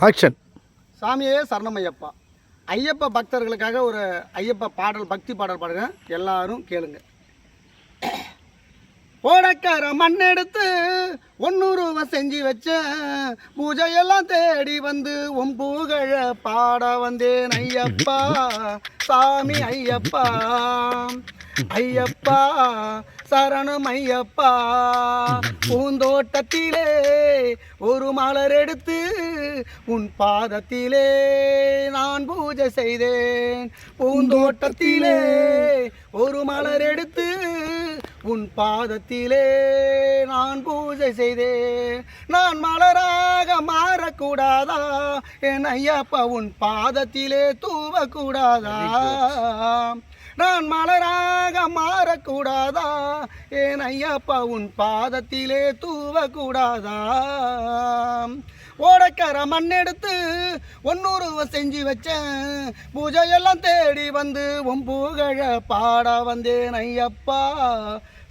Action. சாமியே சரணமையப்பா. ஐயப்ப பக்தர்களுக்காக ஒரு ஐயப்ப பாடல், பக்தி பாடல் பாடுறேன், எல்லாரும் கேளுங்க. ஓடக்கார மண் எடுத்து ஒன்னூறுவ செஞ்சு வச்ச பூஜையெல்லாம் தேடி வந்து உன் புகழ பாட வந்தேன் ஐயப்பா. சாமி ஐயப்பா, ஐயப்பா சரணம் ஐயப்பா. பூந்தோட்டத்திலே ஒரு மலர் எடுத்து உன் பாதத்திலே நான் பூஜை செய்தேன். பூந்தோட்டத்திலே ஒரு மலர் எடுத்து உன் பாதத்திலே நான் பூஜை செய்தேன். நான் மலராக மாறக்கூடாதா என் ஐயப்பா, உன் பாதத்திலே தூவக்கூடாதா? நான் மலராக மாறக்கூடாதா என் ஐயப்பா, உன் பாதத்திலே தூவக்கூடாதா? ஓடக்கர மண் எடுத்து ஒன்னூறுவ செஞ்சு வச்சேன், பூஜையெல்லாம் தேடி வந்து உன் புகழ பாட வந்தேன் ஐயப்பா.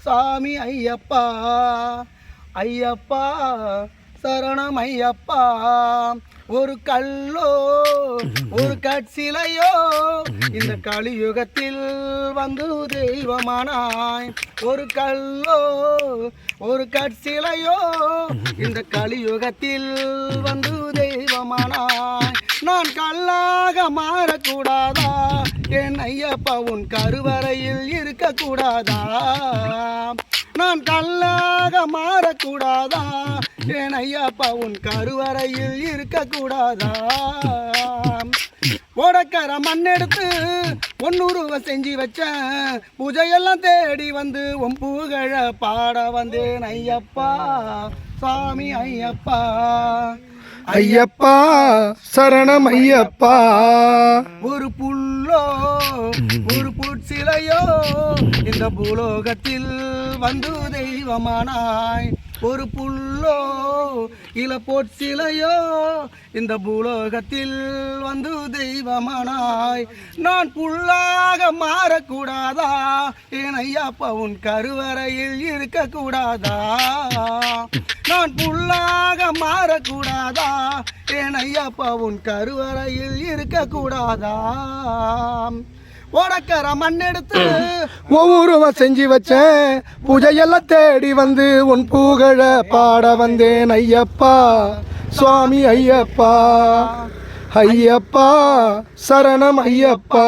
சாமி ஐயப்பா, ஐயப்பா சரணம் ஐயப்பா. ஒரு கல்லோ ஒரு கட்சிலையோ இந்த கலியுகத்தில் வந்து தெய்வமானாய். ஒரு கல்லோ ஒரு கட்சிலையோ இந்த கலியுகத்தில் வந்து தெய்வமானாய். நான் கல்லாக மாறக்கூடாதா என் ஐயப்பா, உன் கருவறையில் இருக்கக்கூடாதா? நான் கல்லாக மாறக்கூடாதா என் ஐயப்பா, உன் கருவறையில் இருக்கக்கூடாதா? ஓடக்கர மண் எடுத்து ஒன்னூறுவ செஞ்சு வச்சேன், பூஜையெல்லாம் தேடி வந்து உன் புகழ பாட வந்தேன் ஐயப்பா. சாமி ஐயப்பா, ஐயப்பா சரணம் ஐயப்பா. ஒரு புல்லோ ஒரு புற்சிலையோ இந்த பூலோகத்தில் வந்து தெய்வமானாய். ஒரு புல்லோ இல பொற்சிலையோ இந்த பூலோகத்தில் வந்து தெய்வமானாய். நான் புல்லாக மாறக்கூடாதா என் ஐயப்பா, உன் கருவறையில் இருக்கக்கூடாதா? நான் புல்லாக மாறக்கூடாதா என் ஐயப்பா, உன் கருவறையில் இருக்கக்கூடாதா? ஓடக்கர மண் எடுத்து ஒவ்வொருவ செஞ்சு வச்சேன், பூஜையெல்லாம் தேடி வந்து உன் புகழ பாட வந்தேன் ஐயப்பா. சுவாமி ஐயப்பா, ஐயப்பா சரணம் ஐயப்பா.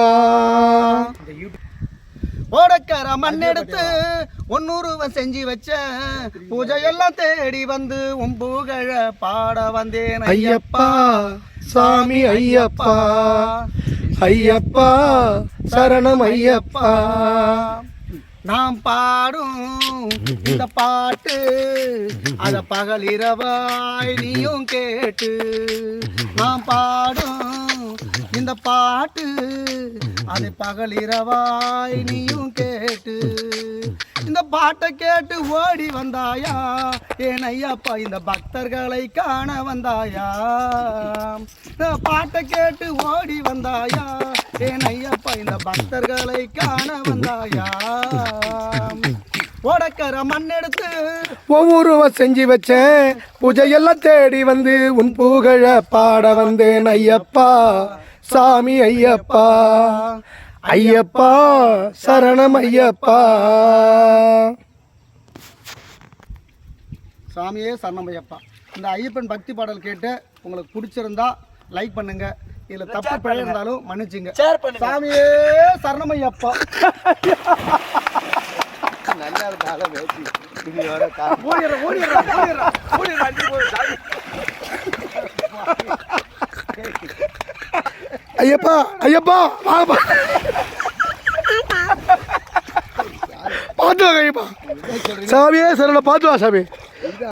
ஓடக்கர மண் எடுத்து ஒன்னூறுவ செஞ்சு வச்ச பூஜையெல்லாம் தேடி வந்து உன் புகழ பாட வந்தேன் ஐயப்பா. சாமி ஐயப்பா, ஐயப்பா சரணம் ஐயப்பா. நாம் பாடும் இந்த பாட்டு அத பகல் இரவாய் நீயும் கேட்டு. நாம் பாடும் இந்த பாட்டு அதை பகல் இரவாய் நீயும் கேட்டு. இந்த பாட்டை கேட்டு ஓடி வந்தாயா என் ஐயப்பா, இந்த பக்தர்களை காண வந்தாயா? இந்த பாட்டை கேட்டு ஓடி வந்தாயா என் ஐயப்பா, இந்த பக்தர்களை காண வந்தாயா? ஓடக்கர மண் எடுத்து ஒவ்வொருவ செஞ்சு வச்சேன், பூஜையெல்லாம் தேடி வந்து உன் புகழ பாட வந்தேன் ஐயப்பா. சாமி ஐயப்பா, ஐயப்பா சரணம் ஐயப்பா. சாமியே சரணம் ஐயப்பா. இந்த ஐயப்பன் பக்தி பாடல் கேட்டு உங்களுக்கு பிடிச்சிருந்தா லைக் பண்ணுங்க, இதுல தப்பு பிழை இருந்தாலும் மன்னிச்சுங்க. சாமியே சரணம் ஐயப்பா. ஐயப்பா, ஐயப்பா வாங்கப்பா, பார்த்து வாங்க ஐயப்பா. சாமியே சரணம், பார்த்து வா சாமி.